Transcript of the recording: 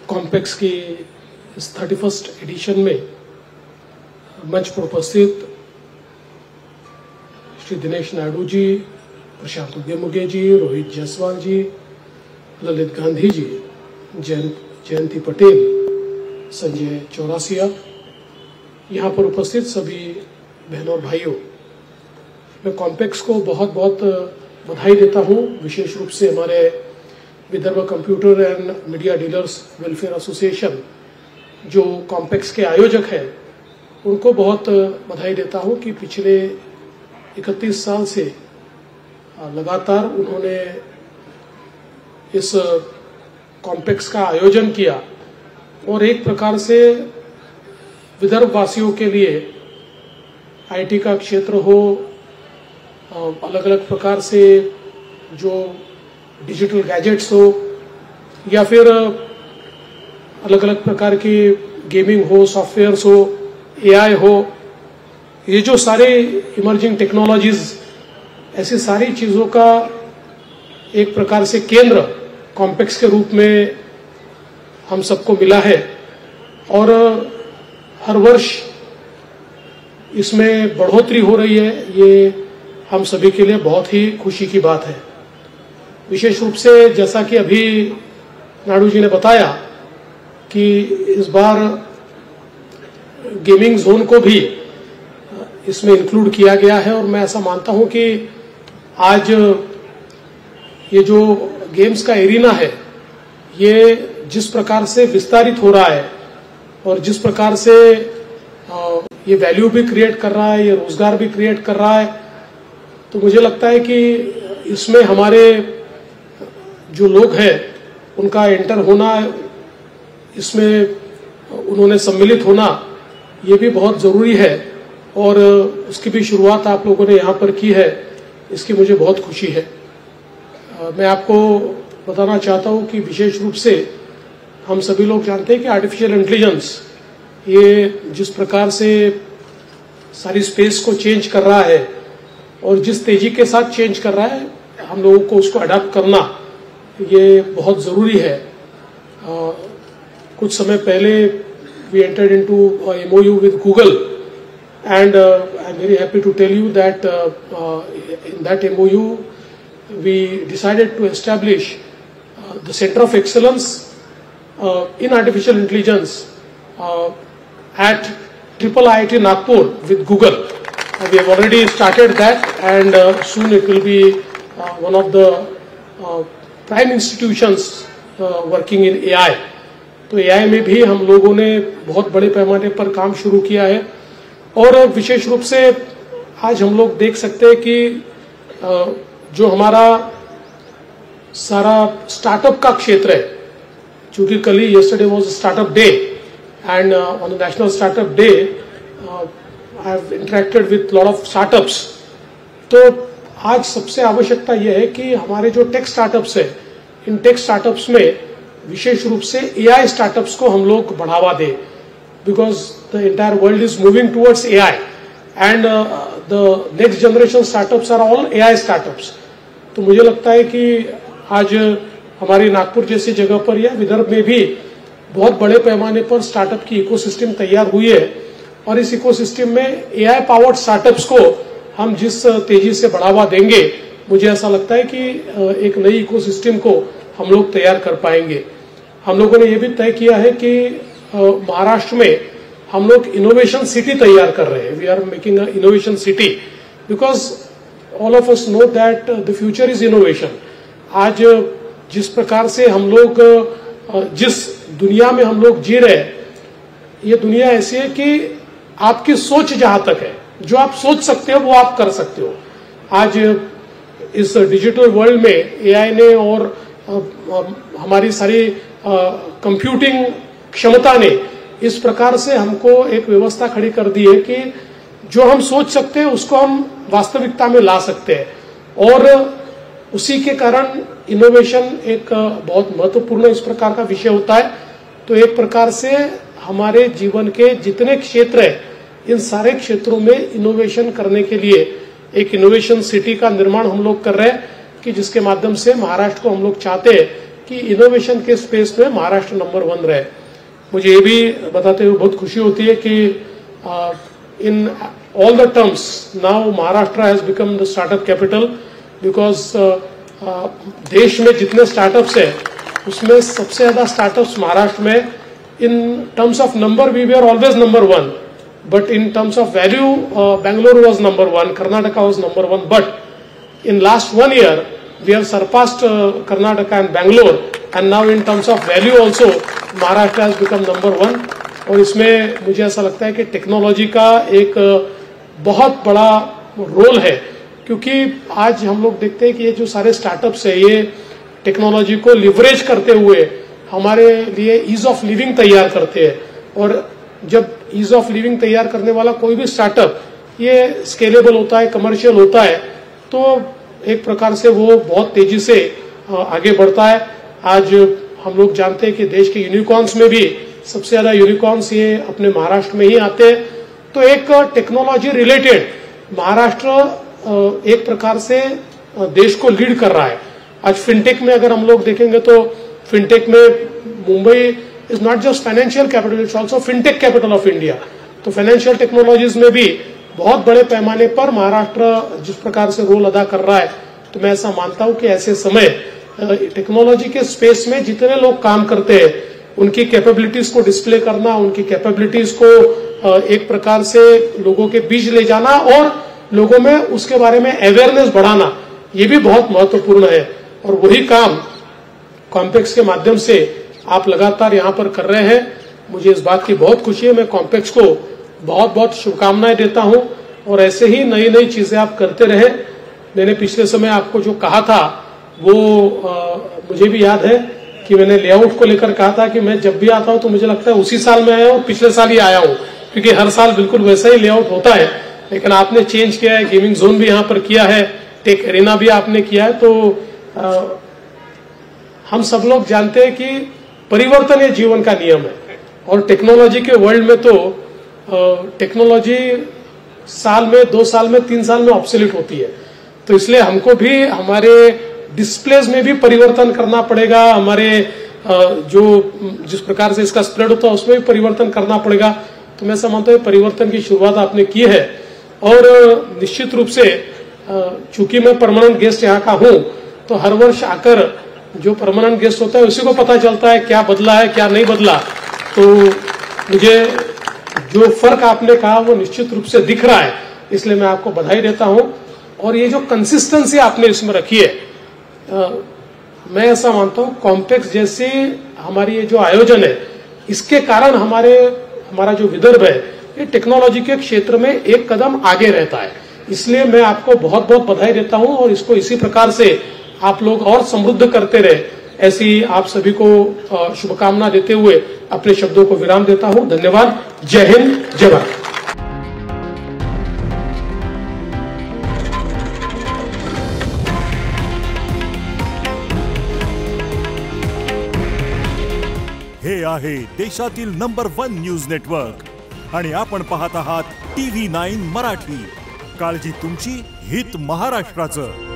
कॉम्पेक्स की इस 31st addition में मंच पर उपस्थित श्री दिनेश नायडू जी, प्रशांत उग्गेमुगे जी, रोहित जायसवाल जी, ललित गांधी जी, जयंती पटेल, संजय चौरसिया, यहाँ पर उपस्थित सभी बहनों और भाइयों, मैं कॉम्पेक्स को बहुत बहुत बधाई देता हूँ। विशेष रूप से हमारे Vidarbha computer and media dealers welfare association जो कॉम्पेक्स के आयोजक हैं, उनको बहुत बधाई देता हूँ कि पिछले 31 साल से लगातार उन्होंने इस कॉम्पेक्स का आयोजन किया और एक प्रकार से विदर्भ वासियों के लिए आईटी का क्षेत्र हो, अलग अलग प्रकार से जो डिजिटल गैजेट्स हो या फिर अलग अलग प्रकार की गेमिंग हो, सॉफ्टवेयर्स हो, एआई हो, ये जो सारे इमर्जिंग टेक्नोलॉजीज, ऐसी सारी चीजों का एक प्रकार से केंद्र कॉम्पेक्स के रूप में हम सबको मिला है और हर वर्ष इसमें बढ़ोतरी हो रही है। ये हम सभी के लिए बहुत ही खुशी की बात है। विशेष रूप से जैसा कि अभी नायडू जी ने बताया कि इस बार गेमिंग जोन को भी इसमें इंक्लूड किया गया है और मैं ऐसा मानता हूं कि आज ये जो गेम्स का एरिना है, ये जिस प्रकार से विस्तारित हो रहा है और जिस प्रकार से ये वैल्यू भी क्रिएट कर रहा है, ये रोजगार भी क्रिएट कर रहा है, तो मुझे लगता है कि इसमें हमारे जो लोग हैं उनका एंटर होना, इसमें उन्होंने सम्मिलित होना, ये भी बहुत जरूरी है और उसकी भी शुरुआत आप लोगों ने यहाँ पर की है, इसकी मुझे बहुत खुशी है। मैं आपको बताना चाहता हूँ कि विशेष रूप से हम सभी लोग जानते हैं कि आर्टिफिशियल इंटेलिजेंस ये जिस प्रकार से सारी स्पेस को चेंज कर रहा है और जिस तेजी के साथ चेंज कर रहा है, हम लोगों को उसको अडॉप्ट करना ये बहुत जरूरी है। कुछ समय पहले we entered into MOU with Google and I'm very happy to tell you that in that MOU we decided to establish the Center of Excellence in Artificial Intelligence at IIT Nagpur with Google. We have already started that and soon it will be one of the prime institutions working in AI. तो AI में भी हम लोगों ने बहुत बड़े पैमाने पर काम शुरू किया है और विशेष रूप से आज हम लोग देख सकते हैं कि जो हमारा सारा स्टार्टअप का क्षेत्र है, चूंकि कल ही yesterday was startup day and on the national startup day I have interacted with lot of startups. तो आज सबसे आवश्यकता यह है कि हमारे जो टेक स्टार्टअप्स है, इन टेक स्टार्टअप्स में विशेष रूप से AI स्टार्टअप्स को हम लोग बढ़ावा दें, because the entire world is moving towards AI and the next generation startups are all AI startups. तो मुझे लगता है कि आज हमारी नागपुर जैसी जगह पर या विदर्भ में भी बहुत बड़े पैमाने पर स्टार्टअप की इकोसिस्टम तैयार हुई है और इस इकोसिस्टम में AI पावर्ड स्टार्टअप्स को हम जिस तेजी से बढ़ावा देंगे, मुझे ऐसा लगता है कि एक नई इकोसिस्टम को हम लोग तैयार कर पाएंगे। हम लोगों ने ये भी तय किया है कि महाराष्ट्र में हम लोग इनोवेशन सिटी तैयार कर रहे हैं। We are making a innovation city because all of us know that the future is innovation. आज जिस प्रकार से हम लोग जिस दुनिया में हम लोग जी रहे हैं, ये दुनिया ऐसी है कि आपकी सोच जहां तक है, जो आप सोच सकते हो वो आप कर सकते हो। आज इस डिजिटल वर्ल्ड में AI ने और हमारी सारी कंप्यूटिंग क्षमता ने इस प्रकार से हमको एक व्यवस्था खड़ी कर दी है कि जो हम सोच सकते हैं उसको हम वास्तविकता में ला सकते हैं और उसी के कारण इनोवेशन एक बहुत महत्वपूर्ण इस प्रकार का विषय होता है। तो एक प्रकार से हमारे जीवन के जितने क्षेत्र हैं, इन सारे क्षेत्रों में इनोवेशन करने के लिए एक इनोवेशन सिटी का निर्माण हम लोग कर रहे हैं कि जिसके माध्यम से महाराष्ट्र को हम लोग चाहते हैं कि इनोवेशन के स्पेस में महाराष्ट्र नंबर 1 रहे। मुझे ये भी बताते हुए बहुत खुशी होती है कि in all the terms now Maharashtra has become the startup capital, because देश में जितने स्टार्टअप्स है उसमें सबसे ज्यादा स्टार्टअप्स महाराष्ट्र में। In terms of number we were always number 1, but in terms of value Bangalore was number 1, Karnataka was number 1, but in last 1 year we have surpassed Karnataka and Bangalore, and now in terms of value also Maharashtra has become number 1। और इसमें मुझे ऐसा लगता है कि technology का एक बहुत बड़ा रोल है, क्योंकि आज हम लोग देखते हैं कि ये जो सारे स्टार्टअप्स है ये टेक्नोलॉजी को लिवरेज करते हुए हमारे लिए ईज ऑफ लिविंग तैयार करते हैं। और जब ईज ऑफ लिविंग तैयार करने वाला कोई भी स्टार्टअप ये स्केलेबल होता है, कमर्शियल होता है, तो एक प्रकार से वो बहुत तेजी से आगे बढ़ता है। आज हम लोग जानते हैं कि देश के यूनिकॉर्न्स में भी सबसे ज्यादा यूनिकॉर्न्स ये अपने महाराष्ट्र में ही आते हैं। तो एक टेक्नोलॉजी रिलेटेड महाराष्ट्र एक प्रकार से देश को लीड कर रहा है। आज फिनटेक में अगर हम लोग देखेंगे तो फिनटेक में Mumbai is not just financial capital, it's also fintech capital of India. तो फाइनेंशियल टेक्नोलॉजीज में भी बहुत बड़े पैमाने पर महाराष्ट्र जिस प्रकार से रोल अदा कर रहा है, तो मैं ऐसा मानता हूं कि ऐसे समय टेक्नोलॉजी के स्पेस में जितने लोग काम करते हैं उनकी कैपेबिलिटीज को डिस्प्ले करना, उनकी कैपेबिलिटीज को एक प्रकार से लोगों के बीच ले जाना और लोगों में उसके बारे में अवेयरनेस बढ़ाना, ये भी बहुत महत्वपूर्ण है। और वही काम कॉम्पेक्स के माध्यम से आप लगातार यहाँ पर कर रहे हैं। मुझे इस बात की बहुत खुशी है। मैं कॉम्पेक्स को बहुत बहुत शुभकामनाएं देता हूं और ऐसे ही नई नई चीजें आप करते रहे। मैंने पिछले समय आपको जो कहा था वो मुझे भी याद है कि मैंने लेआउट को लेकर कहा था कि मैं जब भी आता हूं तो मुझे लगता है उसी साल में आया हूं, पिछले साल ही आया हूं, क्योंकि हर साल बिल्कुल वैसा ही लेआउट होता है। लेकिन आपने चेंज किया है, गेमिंग जोन भी यहाँ पर किया है, टेक एरेना भी आपने किया है। तो हम सब लोग जानते हैं कि परिवर्तन ये जीवन का नियम है और टेक्नोलॉजी के वर्ल्ड में तो टेक्नोलॉजी साल में, 2 साल में, 3 साल में ऑब्सोलीट होती है। तो इसलिए हमको भी हमारे डिस्प्लेज में भी परिवर्तन करना पड़ेगा, हमारे जो जिस प्रकार से इसका स्प्रेड होता है उसमें भी परिवर्तन करना पड़ेगा। तो मैं समझता हूँ परिवर्तन की शुरुआत आपने की है और निश्चित रूप से चूंकि मैं परमानेंट गेस्ट यहाँ का हूँ तो हर वर्ष आकर जो परमानेंट गेस्ट होता है उसी को पता चलता है क्या बदला है क्या नहीं बदला। तो मुझे जो फर्क आपने कहा वो निश्चित रूप से दिख रहा है, इसलिए मैं आपको बधाई देता हूं। और ये जो कंसिस्टेंसी आपने इसमें रखी है, मैं ऐसा मानता हूं कॉम्पेक्स जैसे हमारी ये जो आयोजन है इसके कारण हमारा जो विदर्भ है ये टेक्नोलॉजी के क्षेत्र में एक कदम आगे रहता है। इसलिए मैं आपको बहुत बहुत बधाई देता हूं और इसको इसी प्रकार से आप लोग और समृद्ध करते रहे, ऐसी आप सभी को शुभकामना देते हुए अपने शब्दों को विराम देता हूं। धन्यवाद। जय हिंद, जय भारत। हे आहे देशातील नंबर 1 न्यूज नेटवर्क आणि आपण पाहत आहात TV9 मराठी। काळजी तुमची, हित महाराष्ट्राचं।